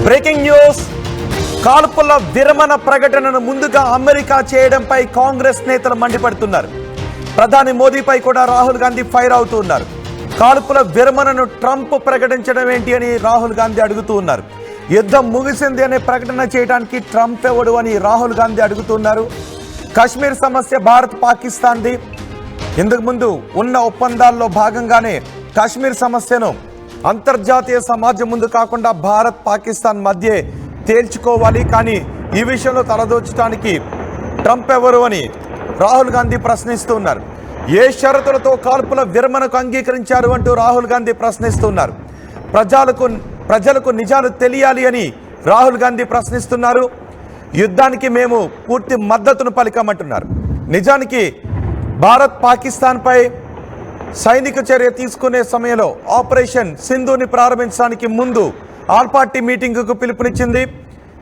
Breaking news. కాల్పుల విరమణ ప్రకటనను ముందుగా అమెరికా చేయడంపై కాంగ్రెస్ నేతలు మండిపడుతున్నారు. ప్రధాని మోదీపై కూడా రాహుల్ గాంధీ ఫైర్ అవుతూ ఉన్నారు. కాల్పుల విరమణను ట్రంప్ ప్రకటించడం ఏంటి అని రాహుల్ గాంధీ అడుగుతూ ఉన్నారు. యుద్ధం ముగిసింది అనే ప్రకటన చేయడానికి ట్రంప్ ఎవడు అని రాహుల్ గాంధీ అడుగుతున్నారు. కశ్మీర్ సమస్య భారత్ పాకిస్తాన్ది. ఇంతకు ముందు ఉన్న ఒప్పందాల్లో భాగంగానే కశ్మీర్ సమస్యను అంతర్జాతీయ సమాజం ముందు కాకుండా భారత్ పాకిస్తాన్ మధ్య తేల్చుకోవాలి. కానీ ఈ విషయంలో తలదోచడానికి ట్రంప్ ఎవరు అని రాహుల్ గాంధీ ప్రశ్నిస్తూ ఉన్నారు. ఏ షరతులతో కాల్పుల విరమణకు అంగీకరించారు అంటూ రాహుల్ గాంధీ ప్రశ్నిస్తున్నారు. ప్రజలకు నిజాలు తెలియాలి అని రాహుల్ గాంధీ ప్రశ్నిస్తున్నారు. యుద్ధానికి మేము పూర్తి మద్దతును పలికామంటున్నారు. నిజానికి భారత్ పాకిస్తాన్పై సైనిక చర్య తీసుకునే సమయంలో ఆపరేషన్ సింధుని ప్రారంభించడానికి ముందు ఆల్ పార్టీ మీటింగుకు పిలుపునిచ్చింది.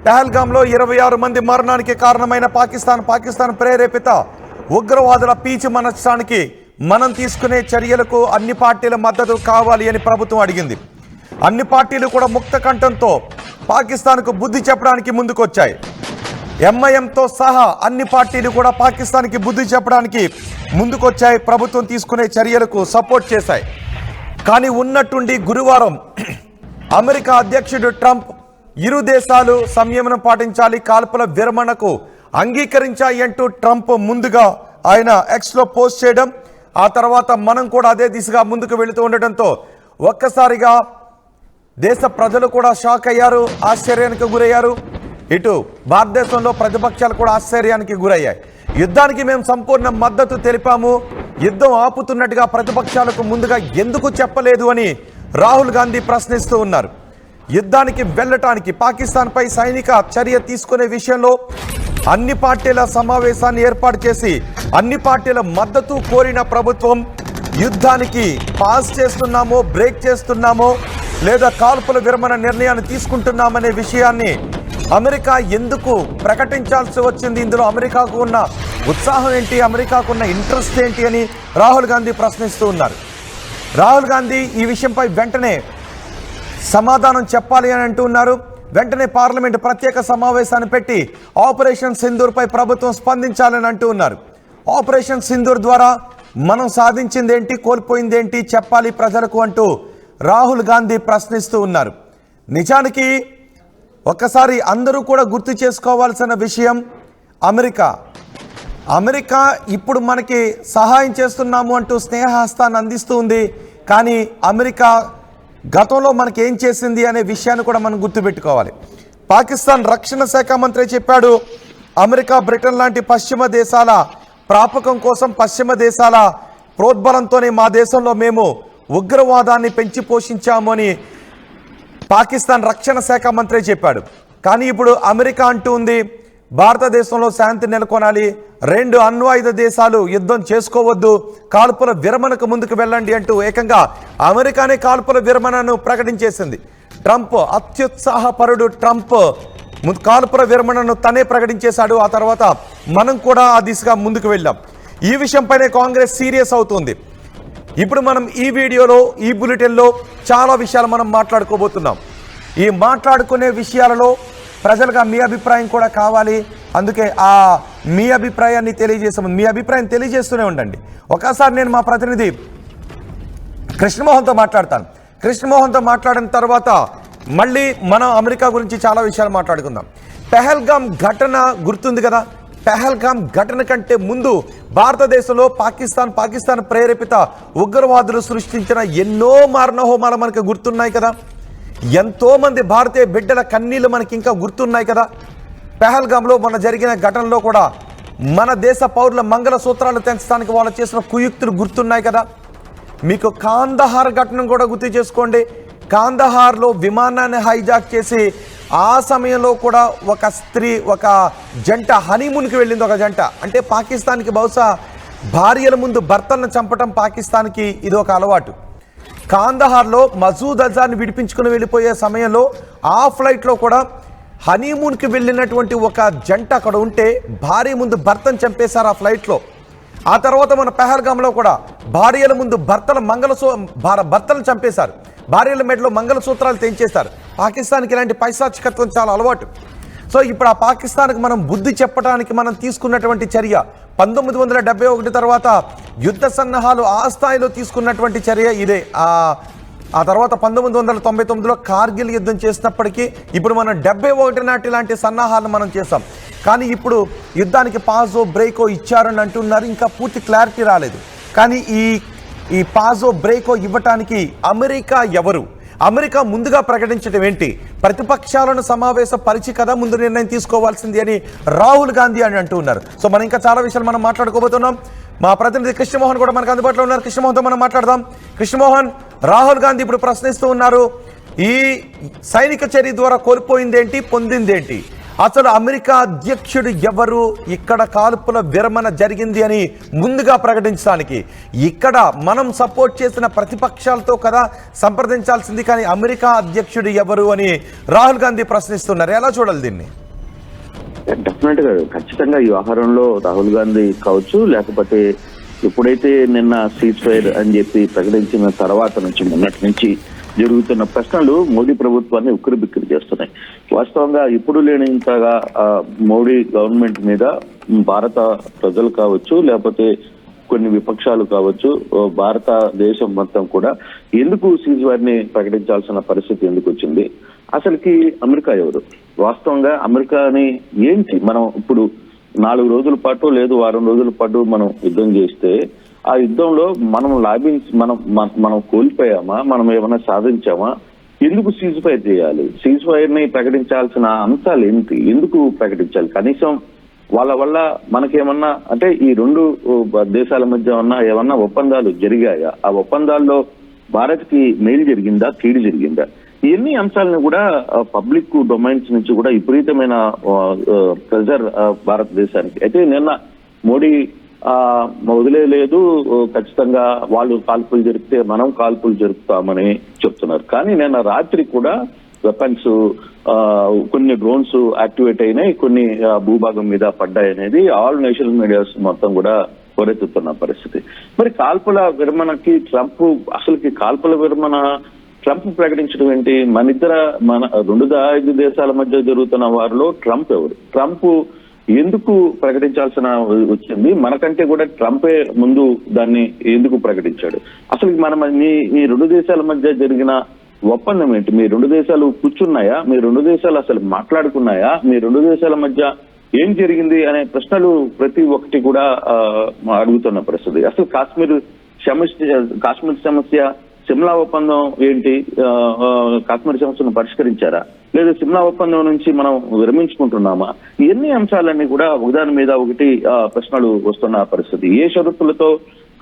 పహల్గామ్లో 26 మంది మరణానికి కారణమైన పాకిస్తాన్ ప్రేరేపిత ఉగ్రవాదుల పీచు మనస్సానికి మనం తీసుకునే చర్యలకు అన్ని పార్టీల మద్దతు కావాలి అని ప్రభుత్వం అడిగింది. అన్ని పార్టీలు కూడా ముక్త కంఠంతో పాకిస్తాన్కు బుద్ధి చెప్పడానికి ముందుకొచ్చాయి. ఎంఐఎంతో సహా అన్ని పార్టీలు కూడా పాకిస్తాన్కి బుద్ధి చెప్పడానికి ముందుకొచ్చాయి. ప్రభుత్వం తీసుకునే చర్యలకు సపోర్ట్ చేశాయి. కానీ ఉన్నట్టుండి గురువారం అమెరికా అధ్యక్షుడు ట్రంప్ ఇరు దేశాలు సంయమనం పాటించాలి, కాల్పుల విరమణకు అంగీకరించాయి అంటూ ట్రంప్ ముందుగా ఆయన ఎక్స్లో పోస్ట్ చేయడం, ఆ తర్వాత మనం కూడా అదే దిశగా ముందుకు వెళుతూ ఉండటంతో ఒక్కసారిగా దేశ ప్రజలు కూడా షాక్ అయ్యారు, ఆశ్చర్యానికి గురయ్యారు. ఇటు భారతదేశంలో ప్రతిపక్షాలు కూడా ఆశ్చర్యానికి గురయ్యాయి. యుద్ధానికి మేము సంపూర్ణ మద్దతు తెలిపాము, యుద్ధం ఆపుతున్నట్టుగా ప్రతిపక్షాలకు ముందుగా ఎందుకు చెప్పలేదు అని రాహుల్ గాంధీ ప్రశ్నిస్తూ ఉన్నారు. యుద్ధానికి వెళ్ళటానికి పాకిస్తాన్పై సైనిక చర్య తీసుకునే విషయంలో అన్ని పార్టీల సమావేశాన్ని ఏర్పాటు చేసి అన్ని పార్టీల మద్దతు కోరిన ప్రభుత్వం యుద్ధానికి పాస్ చేస్తున్నామో, బ్రేక్ చేస్తున్నామో, లేదా కాల్పుల విరమణ నిర్ణయాన్ని తీసుకుంటున్నామనే విషయాన్ని అమెరికా ఎందుకు ప్రకటించాల్సి వచ్చింది? ఇందులో అమెరికాకు ఉన్న ఉత్సాహం ఏంటి, అమెరికాకు ఉన్న ఇంట్రెస్ట్ ఏంటి అని రాహుల్ గాంధీ ప్రశ్నిస్తూ ఉన్నారు. రాహుల్ గాంధీ ఈ విషయంపై వెంటనే సమాధానం చెప్పాలి అని అంటూ ఉన్నారు. వెంటనే పార్లమెంటు ప్రత్యేక సమావేశాన్ని పెట్టి ఆపరేషన్ సింధూర్పై ప్రభుత్వం స్పందించాలని అంటూ ఉన్నారు. ఆపరేషన్ సింధూర్ ద్వారా మనం సాధించిందేంటి, కోల్పోయిందేంటి చెప్పాలి ప్రజలకు అంటూ రాహుల్ గాంధీ ప్రశ్నిస్తూ ఉన్నారు. నిజానికి ఒక్కసారి అందరూ కూడా గుర్తు చేసుకోవాల్సిన విషయం, అమెరికా ఇప్పుడు మనకి సహాయం చేస్తున్నాము అంటూ స్నేహహస్తాన్ని అందిస్తూ ఉంది. కానీ అమెరికా గతంలో మనకి ఏం చేసింది అనే విషయాన్ని కూడా మనం గుర్తుపెట్టుకోవాలి. పాకిస్తాన్ రక్షణ శాఖ మంత్రి చెప్పాడు, అమెరికా, బ్రిటన్ లాంటి పశ్చిమ దేశాల ప్రాపకం కోసం, పశ్చిమ దేశాల ప్రోద్బలంతోనే మా దేశంలో మేము ఉగ్రవాదాన్ని పెంచి పోషించాము అని పాకిస్తాన్ రక్షణ శాఖ మంత్రి చెప్పాడు. కానీ ఇప్పుడు అమెరికా అంటూ ఉంది, భారతదేశంలో శాంతి నెలకొనాలి, 2 అణ్వాయుధ దేశాలు యుద్ధం చేసుకోవద్దు, కాల్పుల విరమణకు ముందుకు వెళ్ళండి అంటూ ఏకంగా అమెరికానే కాల్పుల విరమణను ప్రకటించేసింది. ట్రంప్ అత్యుత్సాహపరుడు ట్రంప్ కాల్పుల విరమణను తనే ప్రకటించేశాడు. ఆ తర్వాత మనం కూడా ఆ దిశగా ముందుకు వెళ్ళాం. ఈ విషయంపైనే కాంగ్రెస్ సీరియస్ అవుతుంది. ఇప్పుడు మనం ఈ వీడియోలో, ఈ బులెటిన్లో చాలా విషయాలు మనం మాట్లాడుకోబోతున్నాం. ఈ మాట్లాడుకునే విషయాలలో ప్రజలుగా మీ అభిప్రాయం కూడా కావాలి. అందుకే మీ అభిప్రాయాన్ని తెలియజేసాము. మీ అభిప్రాయం తెలియజేస్తూనే ఉండండి. ఒకసారి నేను మా ప్రతినిధి కృష్ణమోహన్తో మాట్లాడతాను. కృష్ణమోహన్తో మాట్లాడిన తర్వాత మళ్ళీ మనం అమెరికా గురించి చాలా విషయాలు మాట్లాడుకుందాం. పహల్గామ్ ఘటన గుర్తుంది కదా. పహల్గామ్ ఘటన కంటే ముందు భారతదేశంలో పాకిస్తాన్ ప్రేరేపిత ఉగ్రవాదులు సృష్టించిన ఎన్నో మారణహోమాలు మనకు గుర్తున్నాయి కదా. ఎంతోమంది భారతీయ బిడ్డల కన్నీళ్లు మనకి ఇంకా గుర్తున్నాయి కదా. పహల్గామ్లో మన జరిగిన ఘటనలో కూడా మన దేశ పౌరుల మంగళసూత్రాలు తెంచడానికి వాళ్ళు చేసిన కుయుక్తులు గుర్తున్నాయి కదా. మీకు కాందహార్ ఘటనను కూడా గుర్తు చేసుకోండి. కాందహార్లో విమానాన్ని హైజాక్ చేసి ఆ సమయంలో కూడా ఒక జంట హనీమూన్కి వెళ్ళింది. ఒక జంట అంటే పాకిస్తాన్కి బహుశా భార్యల ముందు భర్తలను చంపటం పాకిస్తాన్కి ఇది ఒక అలవాటు. కాందహార్లో మసూద్ అజార్ని విడిపించుకుని వెళ్ళిపోయే సమయంలో ఆ ఫ్లైట్లో కూడా హనీమూన్కి వెళ్ళినటువంటి ఒక జంట అక్కడ ఉంటే భార్య ముందు భర్తను చంపేశారు ఆ ఫ్లైట్లో. ఆ తర్వాత మన పహల్గామ్లో కూడా భార్యల ముందు భర్తలను చంపేశారు. భార్యల మెడలో మంగళసూత్రాలు తెంచేస్తారు. పాకిస్తాన్కి ఇలాంటి పైశాచికత్వం చాలా అలవాటు. సో ఇప్పుడు ఆ పాకిస్తాన్కి మనం బుద్ధి చెప్పడానికి మనం తీసుకున్నటువంటి చర్య 1971 తర్వాత యుద్ధ సన్నాహాలు ఆ స్థాయిలో తీసుకున్నటువంటి చర్య ఇదే. ఆ తర్వాత 1999లో కార్గిల్ యుద్ధం చేసినప్పటికీ ఇప్పుడు మనం 71 నాటి లాంటి సన్నాహాలను మనం చేసాం. కానీ ఇప్పుడు యుద్ధానికి పాజో బ్రేకో ఇచ్చారని అంటున్నారు. ఇంకా పూర్తి క్లారిటీ రాలేదు. కానీ ఈ పాజో బ్రేకో ఇవ్వటానికి అమెరికా ఎవరు? అమెరికా ముందుగా ప్రకటించడం ఏంటి? ప్రతిపక్షాలను సమావేశపరిచి కదా ముందు నిర్ణయం తీసుకోవాల్సింది అని రాహుల్ గాంధీ అని అంటున్నారు. సో మనం ఇంకా చాలా విషయాలు మనం మాట్లాడుకోబోతున్నాం. మా ప్రతినిధి కృష్ణమోహన్ కూడా మనకు అందుబాటులో ఉన్నారు. కృష్ణమోహన్తో మనం మాట్లాడదాం. కృష్ణమోహన్, రాహుల్ గాంధీ ఇప్పుడు ప్రశ్నిస్తూ ఉన్నారు, ఈ సైనిక చర్య ద్వారా కోల్పోయిందేంటి, పొందిందేంటి? అసలు అమెరికా అధ్యక్షుడు ఎవరు? ఇక్కడ కాల్పుల విరమణ జరిగింది అని ముందుగా ప్రకటించడానికి ఇక్కడ మనం సపోర్ట్ చేసిన ప్రతిపక్షాలతో కదా సంప్రదించాల్సింది, కానీ అమెరికా అధ్యక్షుడు ఎవరు అని రాహుల్ గాంధీ ప్రశ్నిస్తున్నారు. ఎలా చూడాలి దీన్ని? డెఫినెట్ గా ఖచ్చితంగా ఈ వ్యవహారంలో రాహుల్ గాంధీ కావచ్చు, లేకపోతే ఎప్పుడైతే నిన్న సీజ్ ఫైర్ అని చెప్పి ప్రకటించిన తర్వాత నుంచి మొన్నటి నుంచి జరుగుతున్న ప్రశ్నలు మోడీ ప్రభుత్వాన్ని ఉక్కిరిబిక్కిరి చేస్తున్నాయి. వాస్తవంగా ఇప్పుడు లేనింతగా మోడీ గవర్నమెంట్ మీద భారత ప్రజలు కావచ్చు, లేకపోతే కొన్ని విపక్షాలు కావచ్చు, భారతదేశం మొత్తం కూడా ఎందుకు సీజ్ ఫైర్ ని ప్రకటించాల్సిన పరిస్థితి ఎందుకు వచ్చింది? అసలుకి అమెరికా ఎవరు? వాస్తవంగా అమెరికాని ఏంటి? మనం ఇప్పుడు 4 రోజుల పాటు లేదు 6 రోజుల పాటు మనం యుద్ధం చేస్తే ఆ యుద్ధంలో మనం కోల్పోయామా? మనం ఏమైనా సాధించామా? ఎందుకు సీజ్ ఫైర్ చేయాలి? సీజ్ ఫైర్ ని ప్రకటించాల్సిన అంశాలు ఏంటి? ఎందుకు ప్రకటించాలి? కనీసం వాళ్ళ వల్ల మనకేమన్నా అంటే ఈ 2 దేశాల మధ్య ఏమన్నా ఒప్పందాలు జరిగాయా? ఆ ఒప్పందాల్లో భారత్ కి మేలు జరిగిందా, కీడు జరిగిందా? ఎన్ని అంశాలను కూడా పబ్లిక్ డొమైన్స్ నుంచి కూడా విపరీతమైన ప్రెజర్ భారతదేశానికి. అయితే నిన్న మోడీ వదిలేదు, ఖచ్చితంగా వాళ్ళు కాల్పులు జరిపితే మనం కాల్పులు జరుపుతామని చెప్తున్నారు. కానీ నిన్న రాత్రి కూడా వెపన్స్ కొన్ని డ్రోన్స్ యాక్టివేట్ అయినాయి, కొన్ని భూభాగం మీద పడ్డాయనేది ఆల్ నేషనల్ మీడియాస్ మొత్తం కూడా హోరెత్తుతున్న పరిస్థితి. మరి కాల్పుల విరమణకి అసలుకి కాల్పుల విరమణ ట్రంప్ ప్రకటించడం ఏంటి? మన 2 దేశాల మధ్య జరుగుతున్న వారిలో ట్రంప్ ఎవరు? ట్రంప్ ఎందుకు ప్రకటించాల్సిన వచ్చింది? మనకంటే కూడా ట్రంపే ముందు దాన్ని ఎందుకు ప్రకటించాడు? అసలు మీ 2 దేశాల మధ్య జరిగిన ఒప్పందం ఏంటి? మీ 2 దేశాలు కూర్చున్నాయా? మీ 2 దేశాలు అసలు మాట్లాడుకున్నాయా? మీ 2 దేశాల మధ్య ఏం జరిగింది అనే ప్రశ్నలు ప్రతి ఒక్కటి కూడా అడుగుతున్న పరిస్థితి. అసలు కాశ్మీర్ సమస్య, సిమ్లా ఒప్పందం ఏంటి? కాశ్మీర్ సమస్యను పరిష్కరించారా? లేదా సిమ్లా ఒప్పందం నుంచి మనం విరమించుకుంటున్నామా? ఎన్ని అంశాలన్నీ కూడా ఒకదాని మీద ఒకటి ప్రశ్నలు వస్తున్న పరిస్థితి. ఏ షరతులతో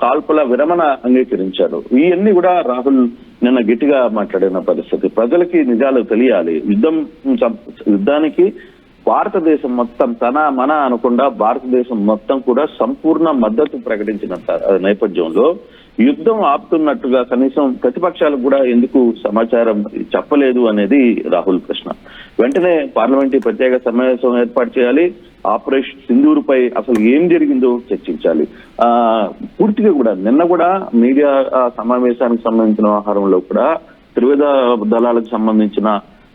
కాల్పుల విరమణ అంగీకరించారు? ఇవన్నీ కూడా రాహుల్ నిన్న గట్టిగా మాట్లాడిన పరిస్థితి. ప్రజలకి నిజాలు తెలియాలి. యుద్ధానికి భారతదేశం మొత్తం మన అనకుండా భారతదేశం మొత్తం కూడా సంపూర్ణ మద్దతు ప్రకటించిన నేపథ్యంలో యుద్ధం ఆపుతున్నట్టుగా కనీసం ప్రతిపక్షాలకు కూడా ఎందుకు సమాచారం చెప్పలేదు అనేది రాహుల్ ప్రశ్న. వెంటనే పార్లమెంటరీ ప్రత్యేక సమావేశం ఏర్పాటు చేయాలి. ఆపరేషన్ సింధూర్ పై అసలు ఏం జరిగిందో చర్చించాలి. పూర్తిగా కూడా నిన్న కూడా మీడియా సమావేశానికి సంబంధించిన వ్యవహారంలో కూడా త్రివిధ దళాలకు సంబంధించిన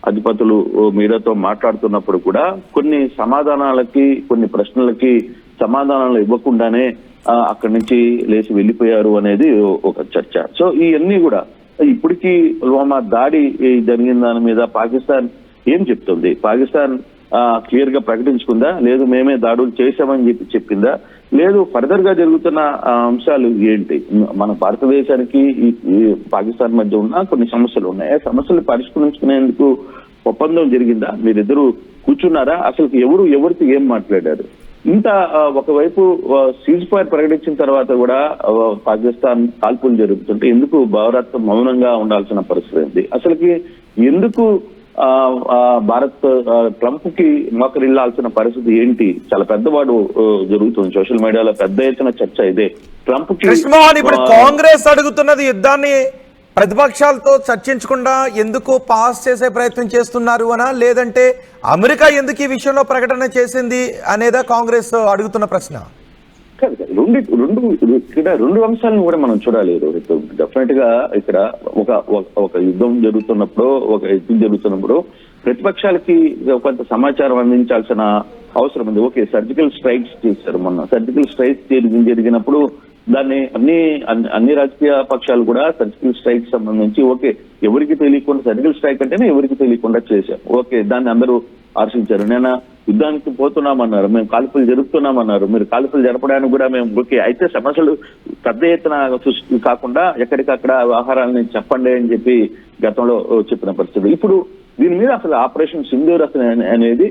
అధిపతులు మీడియాతో మాట్లాడుతున్నప్పుడు కూడా కొన్ని సమాధానాలకి, కొన్ని ప్రశ్నలకి సమాధానాలు ఇవ్వకుండానే అక్కడి నుంచి లేచి వెళ్ళిపోయారు అనేది ఒక చర్చ. సో ఇవన్నీ కూడా ఇప్పటికీ పుల్వామా దాడి జరిగిన దాని మీద పాకిస్తాన్ ఏం చెప్తుంది? పాకిస్తాన్ క్లియర్ గా ప్రకటించుకుందా? లేదు మేమే దాడులు చేశామని చెప్పిందా? లేదు ఫర్దర్ గా జరుగుతున్న అంశాలు ఏంటి? మన భారతదేశానికి పాకిస్తాన్ మధ్య ఉన్న కొన్ని సమస్యలు ఉన్నాయి. ఆ సమస్యలు పరిష్కరించుకునేందుకు ఒప్పందం జరిగిందా? మీరిద్దరూ కూర్చున్నారా? అసలు ఎవరితో ఏం మాట్లాడారు? ఇంత ఒకవైపు సీజ్ ఫైర్ ప్రకటించిన తర్వాత కూడా పాకిస్తాన్ కాల్పులు జరుగుతుంటే ఎందుకు భారత్ మౌనంగా ఉండాల్సిన పరిస్థితి ఏంటి? అసలుకి ఎందుకు భారత్ ట్రంప్ కి మోకరిల్లాల్సిన పరిస్థితి ఏంటి? చాలా పెద్దవాడు జరుగుతుంది. సోషల్ మీడియాలో పెద్ద ఎత్తున చర్చ ఇదే. ట్రంప్ కి ఇప్పుడు కాంగ్రెస్ అడుగుతున్నది యుద్ధాన్ని ప్రతిపక్షాలతో చర్చించకుండా ఎందుకు పాస్ చేసే ప్రయత్నం చేస్తున్నారు అనా, లేదంటే అమెరికా ఎందుకు ఈ విషయంలో ప్రకటన చేసింది అనేదా కాంగ్రెస్ అడుగుతున్న ప్రశ్న? కాదు రెండు అంశాలను కూడా మనం చూడాలి రోహిత్. డెఫినెట్ గా ఇక్కడ ఒక యుద్ధం జరుగుతున్నప్పుడు ప్రతిపక్షాలకి కొంత సమాచారం అందించాల్సిన అవసరం ఉంది. ఓకే, సర్జికల్ స్ట్రైక్స్ చేశారు మొన్న. సర్జికల్ స్ట్రైక్స్ జరిగినప్పుడు దాన్ని అన్ని రాజకీయ పక్షాలు కూడా సర్జికల్ స్ట్రైక్ సంబంధించి ఓకే, ఎవరికి తెలియకుండా సర్జికల్ స్ట్రైక్ అంటేనే ఎవరికి తెలియకుండా చేశారు. ఓకే, దాన్ని అందరూ హర్షించారు. నేను యుద్ధానికి పోతున్నామన్నారు, మేము కాల్పులు జరుపుతున్నామన్నారు, మీరు కాల్పులు జరపడానికి కూడా మేము ఓకే. అయితే సమస్యలు పెద్ద ఎత్తున సృష్టి కాకుండా ఎక్కడికక్కడ వ్యవహారాలని చెప్పండి అని చెప్పి గతంలో చెప్పిన పరిస్థితి. ఇప్పుడు దీని మీద అసలు ఆపరేషన్ సింధూర్ అసలు అనేది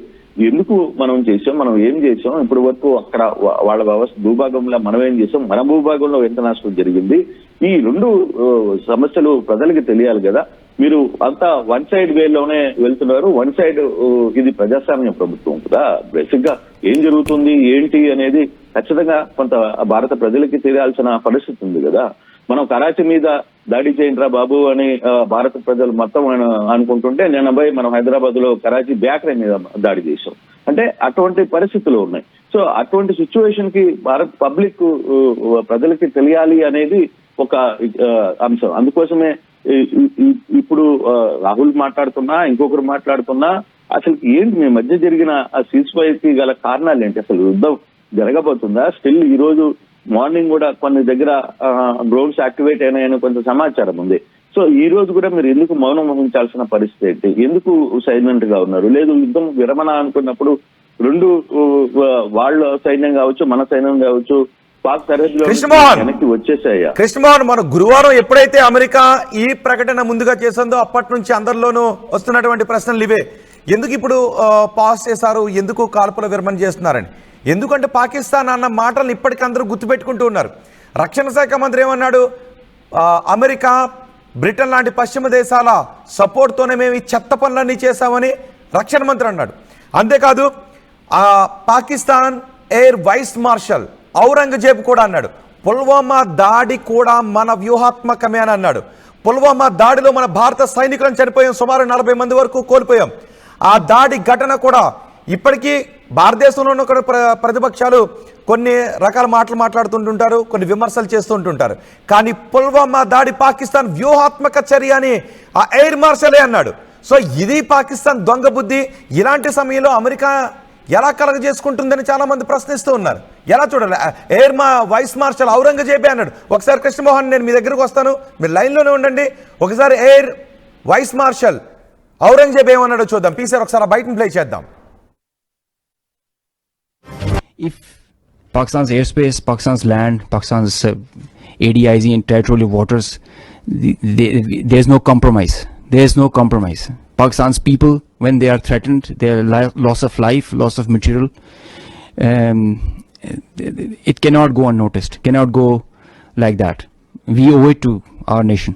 ఎందుకు మనం చేసాం, మనం ఏం చేసాం, ఇప్పటి వరకు అక్కడ వాళ్ళ వ్యవస్థ భూభాగంలో మనం ఏం చేసాం, మన భూభాగంలో ఎంత నష్టం జరిగింది, ఈ రెండు సమస్యలు ప్రజలకి తెలియాలి కదా. మీరు అంతా వన్ సైడ్ వేలోనే వెళ్తున్నారు. వన్ సైడ్ ఇది ప్రజాస్వామ్య ప్రభుత్వం కదా. బేసిక్ గా ఏం జరుగుతుంది ఏంటి అనేది ఖచ్చితంగా కొంత భారత ప్రజలకి తెలియాల్సిన పరిస్థితి ఉంది కదా. మనం కరాచీ మీద దాడి చేయండిరా బాబు అని భారత ప్రజలు మొత్తం అనుకుంటుంటే నిన్న పోయి మనం హైదరాబాద్ లో కరాచీ బేకరీ మీద దాడి చేశాం. అంటే అటువంటి పరిస్థితులు ఉన్నాయి. సో అటువంటి సిచ్యువేషన్ కి భారత పబ్లిక్ ప్రజలకి తెలియాలి అనేది ఒక అంశం. అందుకోసమే ఇప్పుడు రాహుల్ మాట్లాడుతున్నా, ఇంకొకరు మాట్లాడుతున్నా, అసలు ఏంటి మీ మధ్య జరిగిన ఆ సీజ్ ఫైర్ కి గల కారణాలు ఏంటి, అసలు యుద్ధం జరగబోతుందా? స్టిల్ ఈ రోజు మార్నింగ్ కూడా కొన్ని దగ్గర డ్రోన్స్ యాక్టివేట్ అయినాయని కొంత సమాచారం ఉంది. సో ఈ రోజు కూడా మీరు ఎందుకు మౌనం వహించాల్సిన పరిస్థితి ఏంటి? ఎందుకు సైలెంట్ గా ఉన్నారు? లేదు యుద్ధం విరమణ అనుకున్నప్పుడు రెండు వాళ్ళ సైన్యం కావచ్చు, మన సైన్యం కావచ్చు, పాక్ సరిహద్దులో వెనక్కి వచ్చేసాయా? కృష్ణమోహన్, మన గురువారం ఎప్పుడైతే అమెరికా ఈ ప్రకటన ముందుగా చేసిందో అప్పటి నుంచి అందరిలోనూ వస్తున్నటువంటి ప్రశ్నలు ఇవే. ఎందుకు ఇప్పుడు పాస్ చేశారు, ఎందుకు కాల్పుల విరమణ చేస్తున్నారని. ఎందుకంటే పాకిస్తాన్ అన్న మాటలను ఇప్పటికీ అందరూ గుర్తుపెట్టుకుంటూ ఉన్నారు. రక్షణ శాఖ మంత్రి ఏమన్నాడు, అమెరికా బ్రిటన్ లాంటి పశ్చిమ దేశాల సపోర్ట్తోనే మేము ఈ చెత్త పనులన్నీ చేశామని రక్షణ మంత్రి అన్నాడు. అంతేకాదు Pakistan air vice marshal Aurangzeb కూడా అన్నాడు, పుల్వామా దాడి కూడా మన వ్యూహాత్మకమే అని అన్నాడు. పుల్వామా దాడిలో మన భారత సైనికులను చనిపోయాం, సుమారు 40 మంది వరకు కోల్పోయాం. ఆ దాడి ఘటన కూడా ఇప్పటికీ భారతదేశంలో కూడా ప్రతిపక్షాలు కొన్ని రకాల మాటలు మాట్లాడుతుంటుంటారు, కొన్ని విమర్శలు చేస్తుంటుంటారు. కానీ పుల్వామా దాడి పాకిస్తాన్ వ్యూహాత్మక చర్య అని ఆ ఎయిర్ మార్షలే అన్నాడు. సో ఇది పాకిస్తాన్ దొంగ బుద్ధి. ఇలాంటి సమయంలో అమెరికా ఎలా కలగజేసుకుంటుందని చాలా మంది ప్రశ్నిస్తూ ఉన్నారు. ఎలా చూడాలి? ఎయిర్ వైస్ మార్షల్ ఔరంగజేబే అన్నాడు. ఒకసారి కృష్ణమోహన్, నేను మీ దగ్గరకు వస్తాను, మీరు లైన్లోనే ఉండండి. ఒకసారి ఎయిర్ వైస్ మార్షల్ ఔరంగజేబ్ ఏమన్నాడో చూద్దాం. పీసీఆర్ ఒకసారి బయటను ప్లే చేద్దాం. If Pakistan's airspace, Pakistan's land, Pakistan's ADIZ and territorial waters, there's no compromise. There's no compromise. Pakistan's people, when they are threatened, their loss of life, loss of material, it cannot go unnoticed, cannot go like that. We owe it to our nation.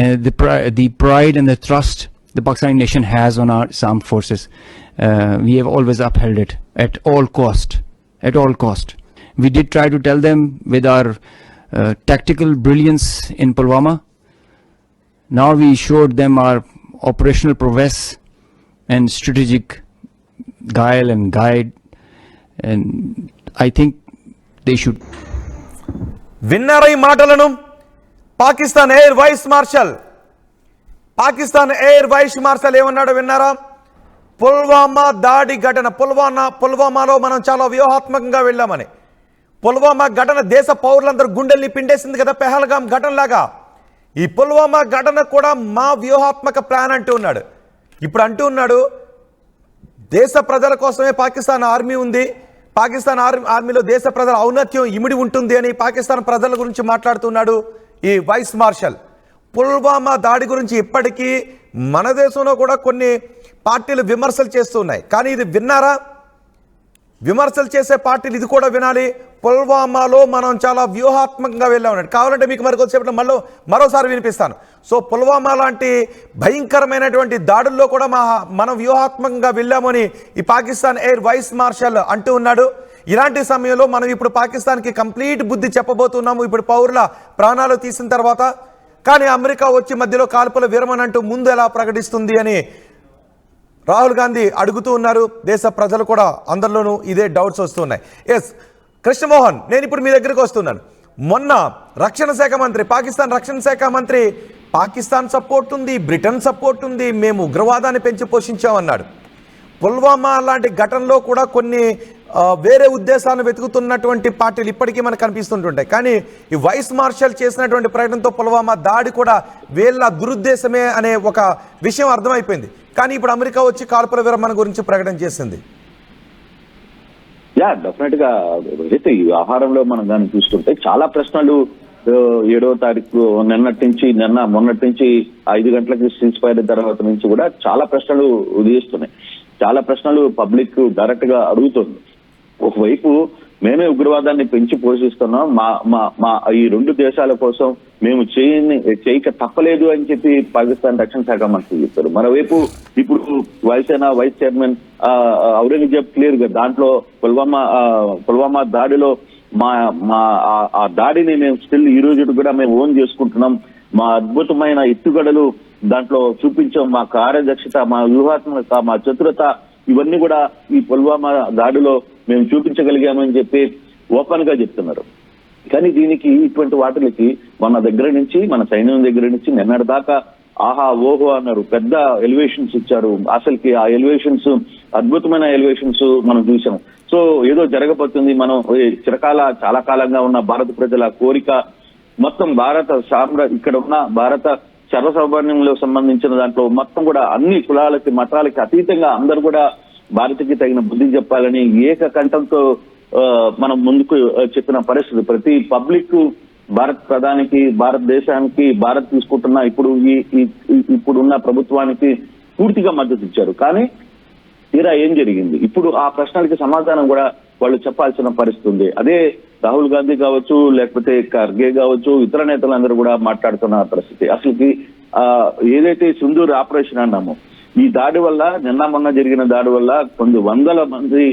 And the pride and the trust the Pakistani nation has on our armed forces, we have always upheld it at all cost. At all cost. We did try to tell them with our tactical brilliance in Pulwama. Now we showed them our operational prowess and strategic guile and guide, and I think they should. విన్నారా ఈ మాటలను? Pakistan air vice martial ఏమన్నాడో విన్నారా? పుల్వామా దాడి ఘటన, పుల్వామాలో మనం చాలా వ్యూహాత్మకంగా వెళ్ళామని. పుల్వామా ఘటన దేశ పౌరులందరూ గుండెల్ని పిండేసింది కదా, పెహల్గాం ఘటనలాగా. ఈ పుల్వామా ఘటన కూడా మా వ్యూహాత్మక ప్లాన్ అంటూ ఉన్నాడు. ఇప్పుడు అంటూ ఉన్నాడు, దేశ ప్రజల కోసమే పాకిస్తాన్ ఆర్మీ ఉంది, పాకిస్తాన్ ఆర్మీలో దేశ ప్రజల ఔన్నత్యం ఇమిడి ఉంటుంది అని పాకిస్తాన్ ప్రజల గురించి మాట్లాడుతున్నాడు ఈ వైస్ మార్షల్. పుల్వామా దాడి గురించి ఇప్పటికీ మన దేశంలో కూడా కొన్ని పార్టీలు విమర్శలు చేస్తూ ఉన్నాయి. కానీ ఇది విన్నారా? విమర్శలు చేసే పార్టీలు ఇది కూడా వినాలి. పుల్వామాలో మనం చాలా వ్యూహాత్మకంగా వెళ్ళామన్నాడు. కావాలంటే మీకు మరికొద్దిసేపట్లో మరోసారి వినిపిస్తాను. సో పుల్వామా లాంటి భయంకరమైనటువంటి దాడుల్లో కూడా మనం వ్యూహాత్మకంగా వెళ్ళామని ఈ పాకిస్తాన్ ఎయిర్ వైస్ మార్షల్ అంటూ ఉన్నాడు. ఇలాంటి సమయంలో మనం ఇప్పుడు పాకిస్తాన్కి కంప్లీట్ బుద్ధి చెప్పబోతున్నాము, ఇప్పుడు పౌరుల ప్రాణాలు తీసిన తర్వాత. కానీ అమెరికా వచ్చి మధ్యలో కాల్పుల విరమణ అంటూ ముందు ఎలా ప్రకటిస్తుంది అని రాహుల్ గాంధీ అడుగుతూ ఉన్నారు. దేశ ప్రజలు కూడా అందరిలోనూ ఇదే డౌట్స్ వస్తున్నాయి. ఎస్ కృష్ణమోహన్, నేను ఇప్పుడు మీ దగ్గరికి వస్తున్నాను. మొన్న రక్షణ శాఖ మంత్రి, పాకిస్తాన్ రక్షణ శాఖ మంత్రి, పాకిస్తాన్ సపోర్ట్ ఉంది, బ్రిటన్ సపోర్ట్ ఉంది, మేము ఉగ్రవాదాన్ని పెంచి పోషించామన్నాడు. పుల్వామా లాంటి ఘటనలో కూడా కొన్ని వేరే ఉద్దేశాలను వెతుకుతున్నటువంటి పార్టీలు ఇప్పటికీ మనకు కనిపిస్తుంటుంటాయి. కానీ ఈ వైస్ మార్షల్ చేసినటువంటి ప్రకటనతో పుల్వామా దాడి కూడా వీళ్ళ దురుద్దేశమే అనే ఒక విషయం అర్థమైపోయింది. కానీ ఇప్పుడు అమెరికా వచ్చి కాల్పుల విరమణ గురించి ప్రకటన చేసింది. డెఫినెట్ గా అయితే ఈ వ్యవహారంలో మనం దాన్ని చూస్తుంటే చాలా ప్రశ్నలు 7వ తారీఖు మొన్నటి నుంచి 5 గంటలకి సీజ్ ఫైర్ తర్వాత నుంచి కూడా చాలా ప్రశ్నలు ఉదయిస్తున్నాయి. చాలా ప్రశ్నలు పబ్లిక్ డైరెక్ట్ గా అడుగుతుంది. ఒకవైపు మేమే ఉగ్రవాదాన్ని పెంచి పోషిస్తున్నాం, మా ఈ 2 దేశాల కోసం మేము చేయక తప్పలేదు అని చెప్పి పాకిస్తాన్ రక్షణ శాఖ మంత్రి చెప్పారు. మరోవైపు ఇప్పుడు వాయుసేన వైస్ చైర్మన్ ఔరంగజేబ్ క్లియర్ గా దాంట్లో పుల్వామా దాడిలో ఆ దాడిని మేము స్టిల్ ఈ రోజు కూడా మేము ఓన్ చేసుకుంటున్నాం, మా అద్భుతమైన ఎత్తుగడలు దాంట్లో చూపించాం, మా కార్యదక్షత, మా వ్యూహాత్మకత, మా చతురత ఇవన్నీ కూడా ఈ పుల్వామా దాడిలో మేము చూపించగలిగామని చెప్పి ఓపెన్ గా చెప్తున్నారు. కానీ దీనికి ఇటువంటి వాటికి మన సైన్యం దగ్గర నుంచి నిన్నటి దాకా ఆహా ఓహో అన్నారు, పెద్ద ఎలివేషన్స్ ఇచ్చారు. అసలుకి ఆ ఎలివేషన్స్ అద్భుతమైన ఎలివేషన్స్ మనం చూసాం. సో ఏదో జరగబోతుంది, మనం చాలా కాలంగా ఉన్న భారత ప్రజల కోరిక మొత్తం ఇక్కడ ఉన్న భారత సర్వసామాన్యంలో సంబంధించిన దాంట్లో మొత్తం కూడా అన్ని కులాలకి మతాలకి అతీతంగా అందరూ కూడా భారత్కి తగిన బుద్ధి చెప్పాలని ఏకకంఠంతో మనం ముందుకు చెప్పిన పరిస్థితి. ప్రతి పబ్లిక్ భారత్ ప్రధానికి, భారతదేశానికి, భారత్ తీసుకుంటున్న ఇప్పుడున్న ప్రభుత్వానికి పూర్తిగా మద్దతు ఇచ్చారు. కానీ తీరా ఏం జరిగింది? ఇప్పుడు ఆ ప్రశ్నలకి సమాధానం కూడా వాళ్ళు చెప్పాల్సిన పరిస్థితి ఉంది. అదే రాహుల్ గాంధీ కావచ్చు, లేకపోతే ఖర్గే కావచ్చు, ఇతర నేతలందరూ కూడా మాట్లాడుతున్న పరిస్థితి. అసలుకి ఏదైతే సింధూర్ ఆపరేషన్ అన్నామో, ఈ దాడి వల్ల మొన్న జరిగిన దాడి వల్ల కొన్ని వందల మంది